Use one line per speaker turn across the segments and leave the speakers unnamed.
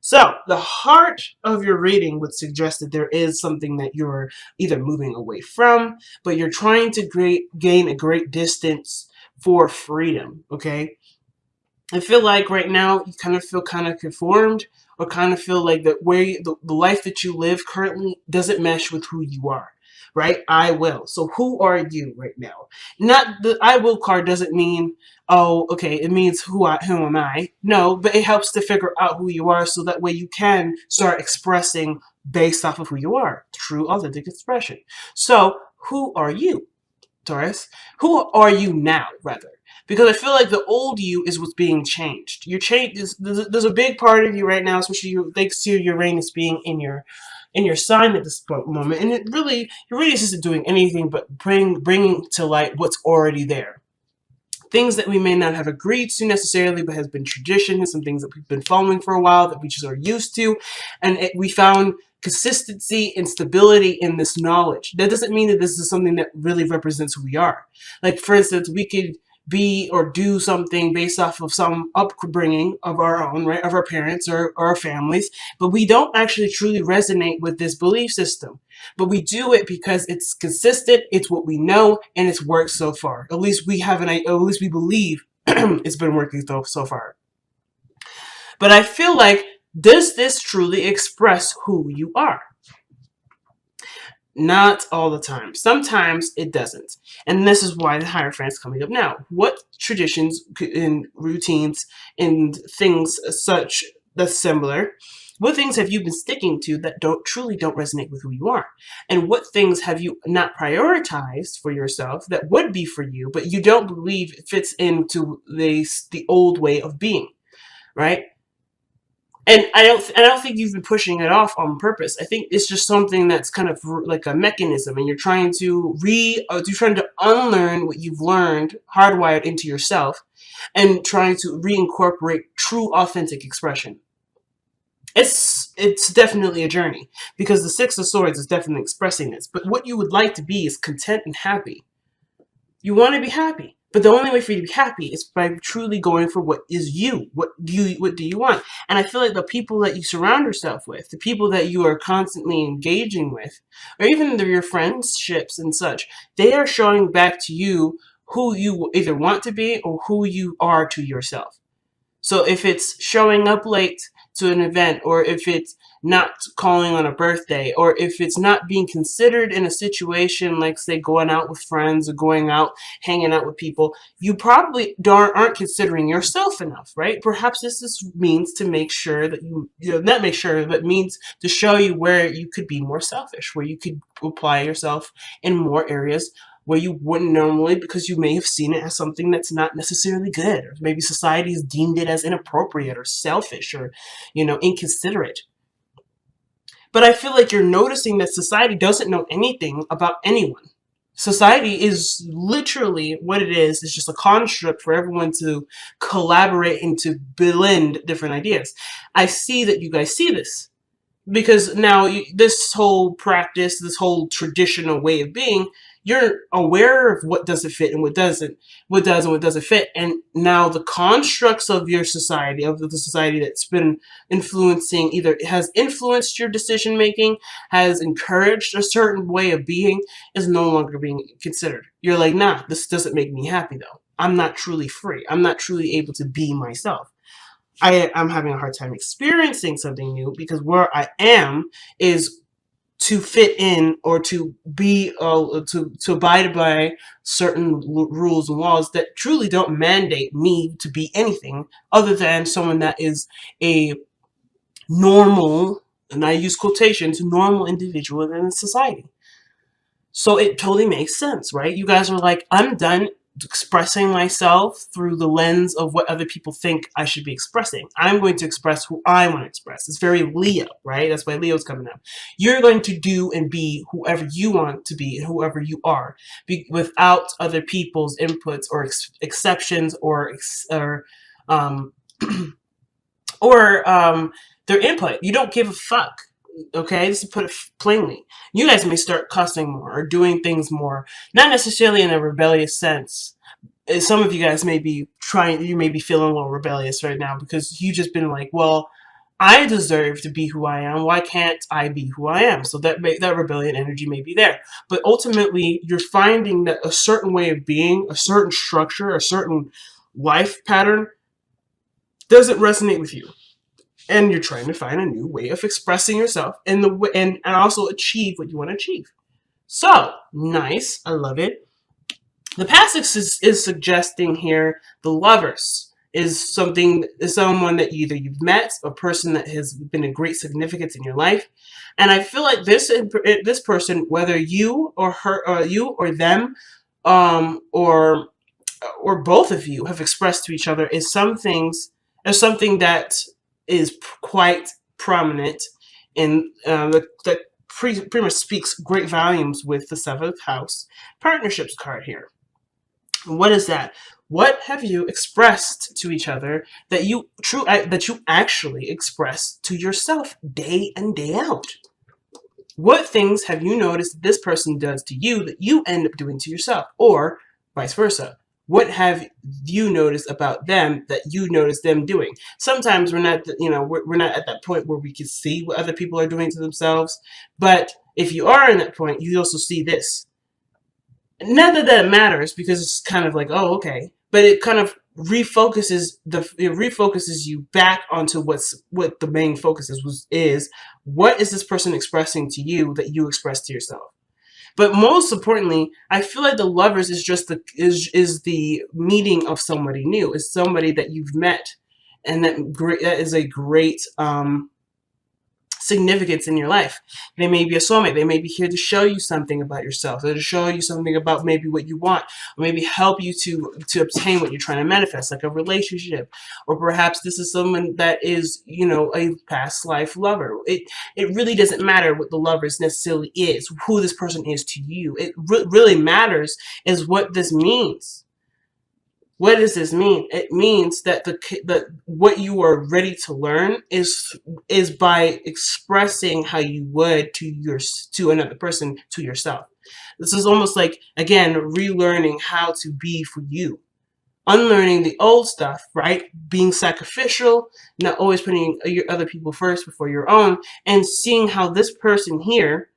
So, the heart of your reading would suggest that there is something that you're either moving away from, but you're trying to gain a great distance for freedom, okay? I feel like right now you kind of feel kind of conformed, or kind of feel like that where the life that you live currently doesn't mesh with who you are, right? I will. So who are you right now? Not the I will card doesn't mean, oh, okay, it means who am I? No, but it helps to figure out who you are so that way you can start expressing based off of who you are. True authentic expression. So who are you? Taurus, who are you now, rather? Because I feel like the old you is what's being changed. You're changed. There's a big part of you right now, especially thanks to Uranus being in your sign at this moment, and Uranus isn't doing anything but bringing to light what's already there. Things that we may not have agreed to necessarily, but has been tradition, and some things that we've been following for a while that we just are used to, and we found consistency and stability in this knowledge. That doesn't mean that this is something that really represents who we are. Like, for instance, we could be or do something based off of some upbringing of our own, right, of our parents or our families, but we don't actually truly resonate with this belief system. But we do it because it's consistent, it's what we know, and it's worked so far. At least we have at least we believe it's been working so far. But I feel like, does this truly express who you are? Not all the time. Sometimes it doesn't. And this is why the Hierophant's coming up now. What traditions and routines and things such that's similar, what things have you been sticking to that truly don't resonate with who you are? And what things have you not prioritized for yourself that would be for you, but you don't believe it fits into the old way of being, right? And I don't think you've been pushing it off on purpose. I think it's just something that's kind of like a mechanism, and you're trying to unlearn what you've learned, hardwired into yourself, and trying to reincorporate true, authentic expression. It's definitely a journey, because the Six of Swords is definitely expressing this. But what you would like to be is content and happy. You want to be happy. But the only way for you to be happy is by truly going for what is you. What do you want? And I feel like the people that you surround yourself with, the people that you are constantly engaging with, or even your friendships and such, they are showing back to you who you either want to be or who you are to yourself. So if it's showing up late to an event, or if it's not calling on a birthday, or if it's not being considered in a situation like, say, going out with friends or going out, hanging out with people, you probably aren't considering yourself enough, right? Perhaps this means to make sure that not make sure, but means to show you where you could be more selfish, where you could apply yourself in more areas where you wouldn't normally, because you may have seen it as something that's not necessarily good, or maybe society has deemed it as inappropriate or selfish or, inconsiderate. But I feel like you're noticing that society doesn't know anything about anyone. Society is literally what it is. It's just a construct for everyone to collaborate and to blend different ideas. I see that you guys see this, because now this whole practice, this whole traditional way of being, you're aware of what doesn't fit and what doesn't, what does and what doesn't fit. And now the constructs of your society, of the society that's been influencing, either has influenced your decision making, has encouraged a certain way of being, is no longer being considered. You're like, nah, this doesn't make me happy though. I'm not truly free. I'm not truly able to be myself. I'm having a hard time experiencing something new, because where I am is to fit in, or to be to abide by certain rules and laws that truly don't mandate me to be anything other than someone that is a normal, and I use quotations, normal individual in society. So it totally makes sense, right? You guys are like, I'm done expressing myself through the lens of what other people think I should be expressing. I'm going to express who I want to express. It's very Leo, right? That's why Leo's coming up. You're going to do and be whoever you want to be and whoever you are, without other people's inputs or exceptions um, their input. You don't give a fuck. Okay, just to put it plainly, you guys may start cussing more or doing things more, not necessarily in a rebellious sense. Some of you guys may be feeling a little rebellious right now, because you've just been like, well, I deserve to be who I am. Why can't I be who I am? So that rebellion energy may be there. But ultimately, you're finding that a certain way of being, a certain structure, a certain life pattern doesn't resonate with you. And you're trying to find a new way of expressing yourself and also achieve what you want to achieve. So, nice. I love it. The passage is suggesting here the lovers is someone that either you've met, a person that has been a great significance in your life, and I feel like this person, whether you or her, or you or them, or both of you have expressed to each other, is something that is quite prominent in that pretty much speaks great volumes with the seventh house partnerships card here. What is that? What have you expressed to each other that you actually express to yourself day in, day out? What things have you noticed this person does to you that you end up doing to yourself, or vice versa? What have you noticed about them that you notice them doing? Sometimes we're not at that point where we can see what other people are doing to themselves, but if you are in that point, you also see this. Not that that matters, because it's kind of like, oh, okay, but it kind of refocuses you back onto what the main focus is what is this person expressing to you that you express to yourself. But most importantly, I feel like the lovers is just the meeting of somebody new, is somebody that you've met, and that is a great significance in your life. They may be a soulmate. They may be here to show you something about yourself, or to show you something about maybe what you want, or maybe help you to obtain what you're trying to manifest, like a relationship. Or perhaps this is someone that is, a past life lover. It really doesn't matter what the lovers necessarily is, who this person is to you. It really matters is what this means. What does this mean? It means that what you are ready to learn is by expressing how you would to another person, to yourself. This is almost like, again, relearning how to be for you. Unlearning the old stuff, right? Being sacrificial, not always putting your other people first before your own, and seeing how this person here,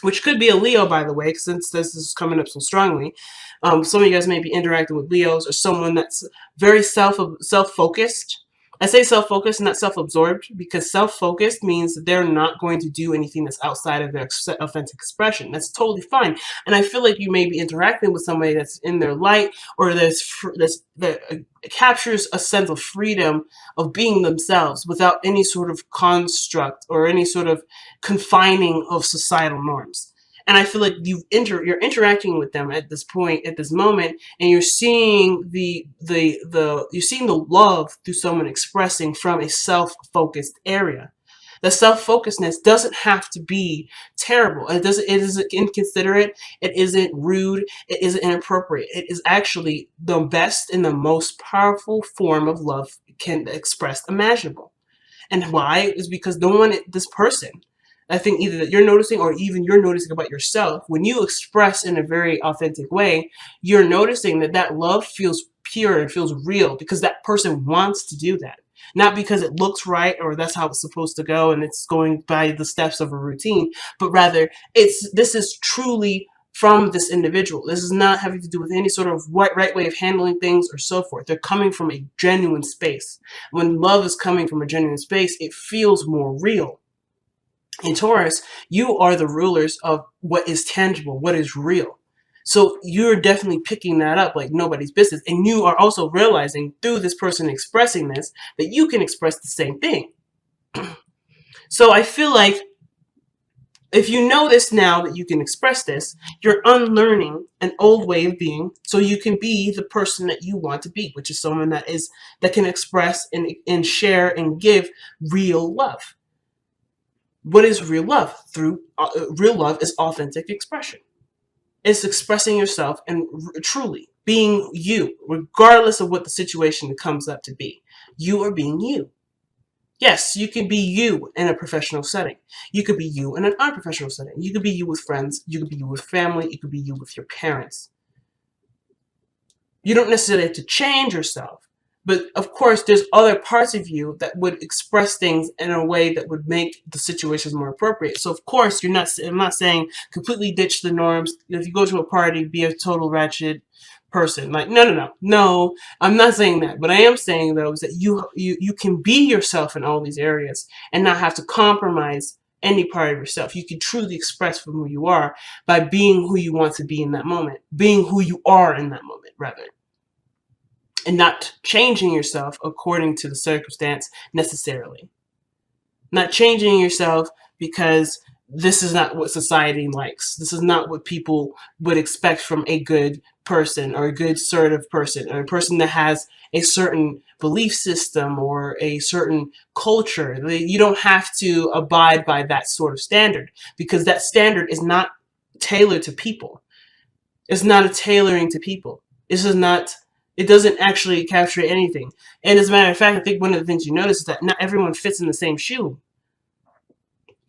which could be a Leo, by the way, since this is coming up so strongly. Some of you guys may be interacting with Leos, or someone that's very self-focused. I say self-focused, not self-absorbed, because self-focused means that they're not going to do anything that's outside of their authentic expression. That's totally fine. And I feel like you may be interacting with somebody that's in their light, or that captures a sense of freedom of being themselves without any sort of construct or any sort of confining of societal norms. And I feel like you're interacting with them at this point, at this moment, and you're seeing you're seeing the love through someone expressing from a self-focused area. The self-focusedness doesn't have to be terrible. It isn't inconsiderate. It isn't rude. It isn't inappropriate. It is actually the best and the most powerful form of love can express imaginable. And why? Is because this person, I think either that you're noticing, or even you're noticing about yourself, when you express in a very authentic way, you're noticing that love feels pure and feels real, because that person wants to do that. Not because it looks right, or that's how it's supposed to go and it's going by the steps of a routine, but rather this is truly from this individual. This is not having to do with any sort of right way of handling things or so forth. They're coming from a genuine space. When love is coming from a genuine space, it feels more real. In Taurus, you are the rulers of what is tangible, what is real. So you're definitely picking that up like nobody's business. And you are also realizing through this person expressing this, that you can express the same thing. So I feel like if you know this now, that you can express this, you're unlearning an old way of being, so you can be the person that you want to be, which is someone that can express and share and give real love. What is real love? Real love is authentic expression. It's expressing yourself and truly being you, regardless of what the situation comes up to be. You are being you. Yes, you can be you in a professional setting. You could be you in an unprofessional setting. You could be you with friends. You could be you with family. You could be you with your parents. You don't necessarily have to change yourself, But of course, there's other parts of you that would express things in a way that would make the situations more appropriate. So of course, I'm not saying completely ditch the norms. If you go to a party, be a total ratchet person. Like, no, I'm not saying that. But I am saying, though, is that you can be yourself in all these areas and not have to compromise any part of yourself. You can truly express from who you are by being who you want to be in that moment, being who you are in that moment, rather, and not changing yourself according to the circumstance necessarily. Not changing yourself because this is not what society likes. This is not what people would expect from a good person, or a good assertive person, or a person that has a certain belief system or a certain culture. You don't have to abide by that sort of standard, because that standard is not tailored to people. It's not a tailoring to people. This is not, it doesn't actually capture anything. And as a matter of fact, I think one of the things you notice is that not everyone fits in the same shoe.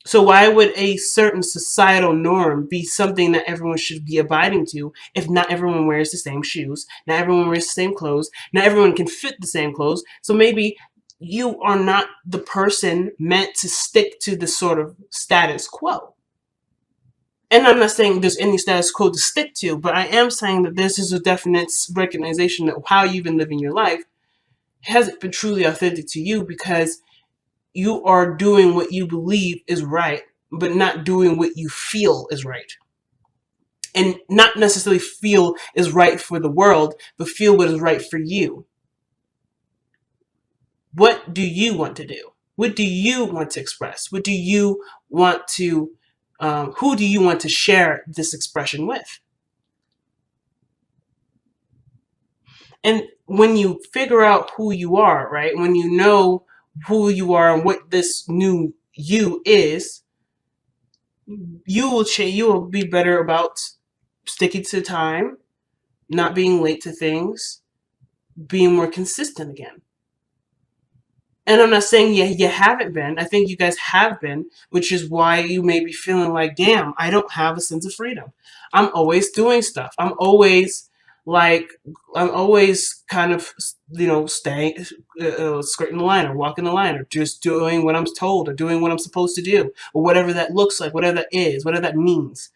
So why would a certain societal norm be something that everyone should be abiding to if not everyone wears the same shoes, not everyone wears the same clothes, not everyone can fit the same clothes? So maybe you are not the person meant to stick to the sort of status quo. And I'm not saying there's any status quo to stick to, but I am saying that this is a definite recognition that how you've been living your life hasn't been truly authentic to you, because you are doing what you believe is right, but not doing what you feel is right. And not necessarily feel is right for the world, but feel what is right for you. What do you want to do? What do you want to express? What do you want to, who do you want to share this expression with? And when you figure out who you are, right? When you know who you are and what this new you is, you will change. You will be better about sticking to time, not being late to things, being more consistent again. And I'm not saying you haven't been. I think you guys have been, which is why you may be feeling like, damn, I don't have a sense of freedom. I'm always doing stuff. Like, I'm always kind of, staying, skirting the line or walking the line or just doing what I'm told or doing what I'm supposed to do, or whatever that looks like, whatever that is, whatever that means.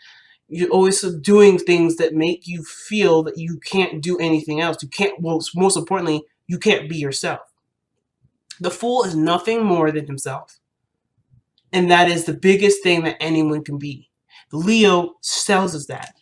You're always doing things that make you feel that you can't do anything else. You can't, well, most importantly, you can't be yourself. The fool is nothing more than himself. And that is the biggest thing that anyone can be. Leo tells us that.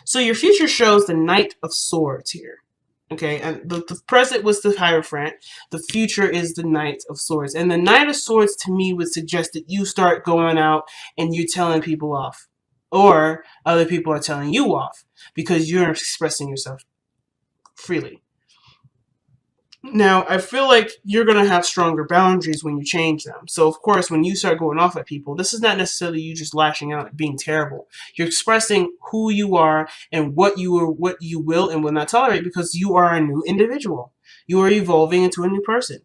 So your future shows the Knight of Swords here. Okay, and the present was the Hierophant. The future is the Knight of Swords. And the Knight of Swords to me would suggest that you start going out and you're telling people off. Or other people are telling you off because you're expressing yourself freely. Now, I feel like you're going to have stronger boundaries when you change them. So, of course, when you start going off at people, this is not necessarily you just lashing out and being terrible. You're expressing who you are and what you will and will not tolerate, because you are a new individual. You are evolving into a new person.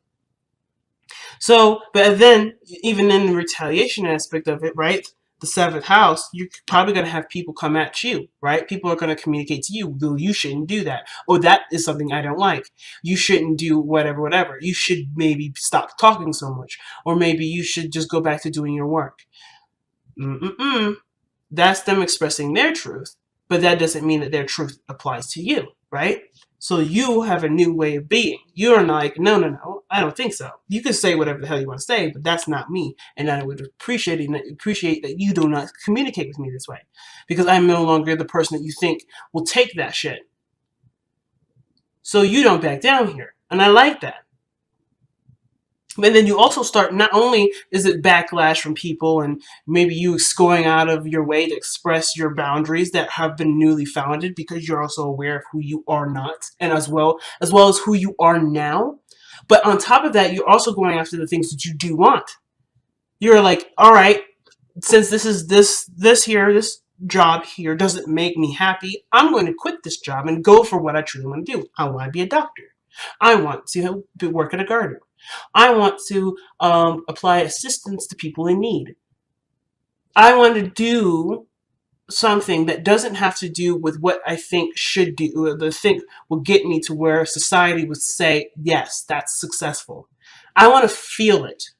So, but then, even in the retaliation aspect of it, right? The seventh house, you're probably going to have people come at you, right? People are going to communicate to you, well, you shouldn't do that. Oh, that is something I don't like. You shouldn't do whatever. You should maybe stop talking so much. Or maybe you should just go back to doing your work. That's them expressing their truth, but that doesn't mean that their truth applies to you, right? So you have a new way of being. You're like, no, I don't think so. You can say whatever the hell you want to say, but that's not me. And I would appreciate that you do not communicate with me this way, because I'm no longer the person that you think will take that shit. So you don't back down here. And I like that. But then you also start, not only is it backlash from people and maybe you going out of your way to express your boundaries that have been newly founded, because you're also aware of who you are not, and as well as who you are now. But on top of that, you're also going after the things that you do want. You're like, all right, since this job here doesn't make me happy, I'm going to quit this job and go for what I truly want to do. I want to be a doctor. I want to work in a garden. I want to apply assistance to people in need. I want to do something that doesn't have to do with what I think should do, the thing will get me to where society would say, yes, that's successful. I want to feel it.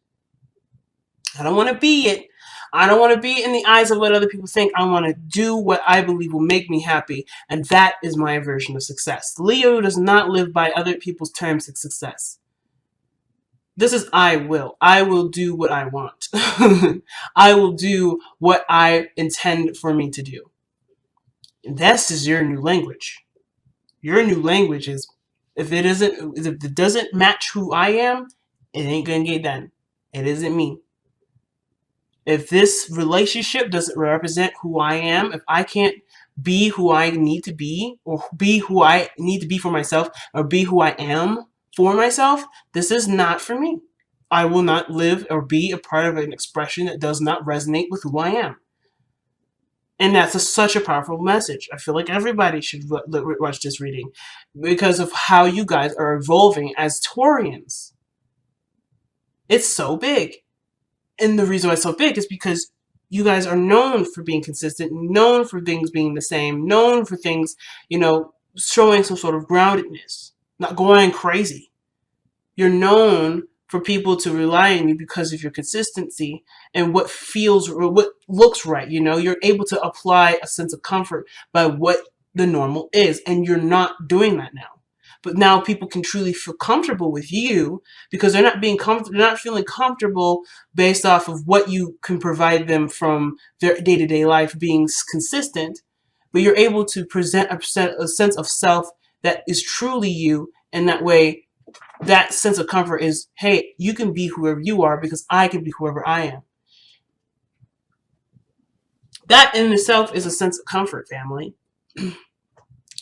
I don't want to be it. I don't want to be in the eyes of what other people think. I want to do what I believe will make me happy. And that is my version of success. Leo does not live by other people's terms of success. This is I will. I will do what I want. I will do what I intend for me to do. And this is your new language. Your new language is, if it doesn't match who I am, it ain't gonna get done. It isn't me. If this relationship doesn't represent who I am, if I can't be who I need to be, or be who I need to be for myself, or be who I am for myself, this is not for me. I will not live or be a part of an expression that does not resonate with who I am. And that's such a powerful message. I feel like everybody should watch this reading because of how you guys are evolving as Taurians. It's so big. And the reason why it's so big is because you guys are known for being consistent, known for things being the same, known for things, showing some sort of groundedness, not going crazy. You're known for people to rely on you because of your consistency and what feels or what looks right. You're able to apply a sense of comfort by what the normal is, and you're not doing that now. But now people can truly feel comfortable with you because they're not feeling comfortable based off of what you can provide them from their day-to-day life being consistent. But you're able to present a sense of self that is truly you, and that way, that sense of comfort is, hey, you can be whoever you are because I can be whoever I am. That in itself is a sense of comfort, family.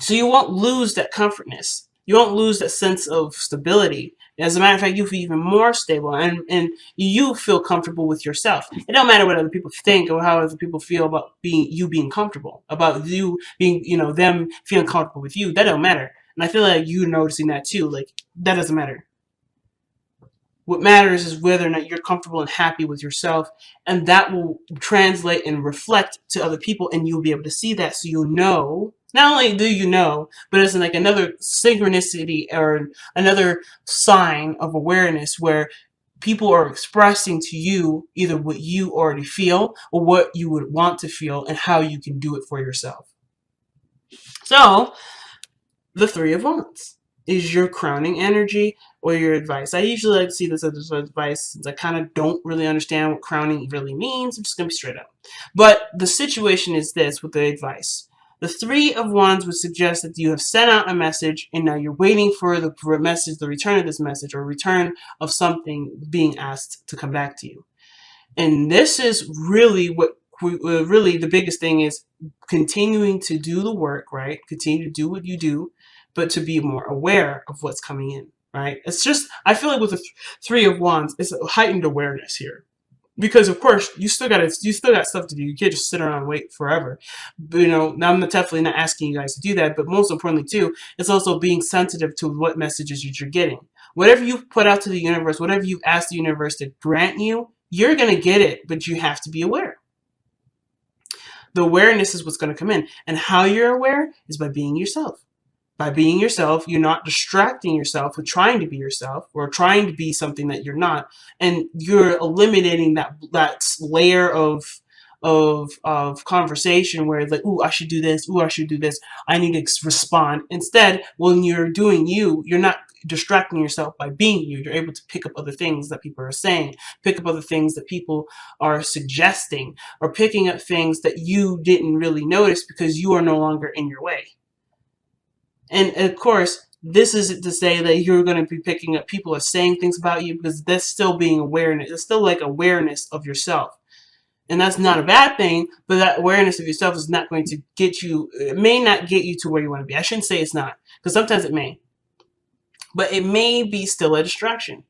So you won't lose that comfortness. You won't lose that sense of stability. As a matter of fact, you feel even more stable, and you feel comfortable with yourself. It don't matter what other people think or how other people feel about being comfortable, about you being, them feeling comfortable with you. That don't matter. And I feel like you noticing that too. Like, that doesn't matter. What matters is whether or not you're comfortable and happy with yourself, and that will translate and reflect to other people, and you'll be able to see that, so you'll know. Not only do you know, but it's like another synchronicity or another sign of awareness where people are expressing to you either what you already feel or what you would want to feel and how you can do it for yourself. So, the Three of Wands is your crowning energy or your advice. I usually like to see this as advice since I kind of don't really understand what crowning really means. I'm just going to be straight up. But the situation is this with the advice. The Three of Wands would suggest that you have sent out a message and now you're waiting for the message, the return of this message, or return of something being asked to come back to you. And this is really what really the biggest thing is, continuing to do the work, right? Continue to do what you do, but to be more aware of what's coming in, right? It's just, I feel like with the Three of Wands, it's a heightened awareness here. Because of course you still got stuff to do. You can't just sit around and wait forever. But, I'm definitely not asking you guys to do that. But most importantly too, it's also being sensitive to what messages you're getting. Whatever you put out to the universe, whatever you ask the universe to grant you, you're gonna get it. But you have to be aware. The awareness is what's going to come in, and how you're aware is by being yourself. By being yourself, you're not distracting yourself with trying to be yourself or trying to be something that you're not, and you're eliminating that layer of conversation where it's like, ooh, I should do this, ooh, I should do this, I need to respond. Instead, when you're doing you, you're not distracting yourself by being you. You're able to pick up other things that people are saying, pick up other things that people are suggesting, or picking up things that you didn't really notice because you are no longer in your way. And of course, this isn't to say that you're going to be picking up people are saying things about you, because that's still being awareness. It's still like awareness of yourself. And that's not a bad thing, but that awareness of yourself is not going to get you, it may not get you to where you want to be. I shouldn't say it's not, because sometimes it may. But it may be still a distraction.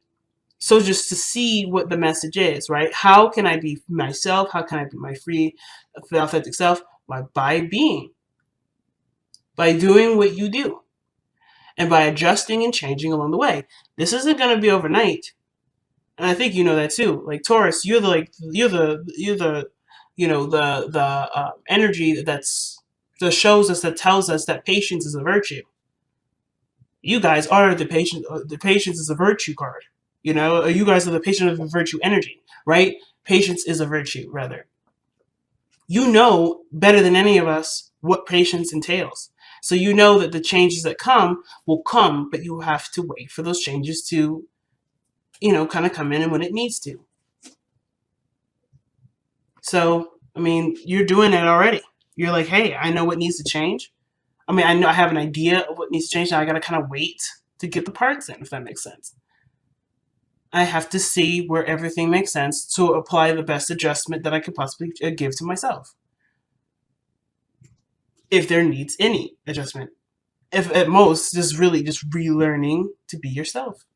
So just to see what the message is, right? How can I be myself? How can I be my free, authentic self? By being. By doing what you do. And by adjusting and changing along the way. This isn't going to be overnight. And I think you know that too. Like Taurus, you're the the energy that shows us, that tells us that patience is a virtue. You guys are the patient. The patience is a virtue card. You guys are the patient of the virtue energy, right? Patience is a virtue, rather. You know better than any of us what patience entails. So you know that the changes that come will come, but you have to wait for those changes to, kind of come in and when it needs to. So, I mean, you're doing it already. You're like, hey, I know what needs to change. I mean, I know I have an idea of what needs to change. Now I got to kind of wait to get the parts in, if that makes sense. I have to see where everything makes sense to apply the best adjustment that I could possibly give to myself. If there needs any adjustment. If at most, just really just relearning to be yourself.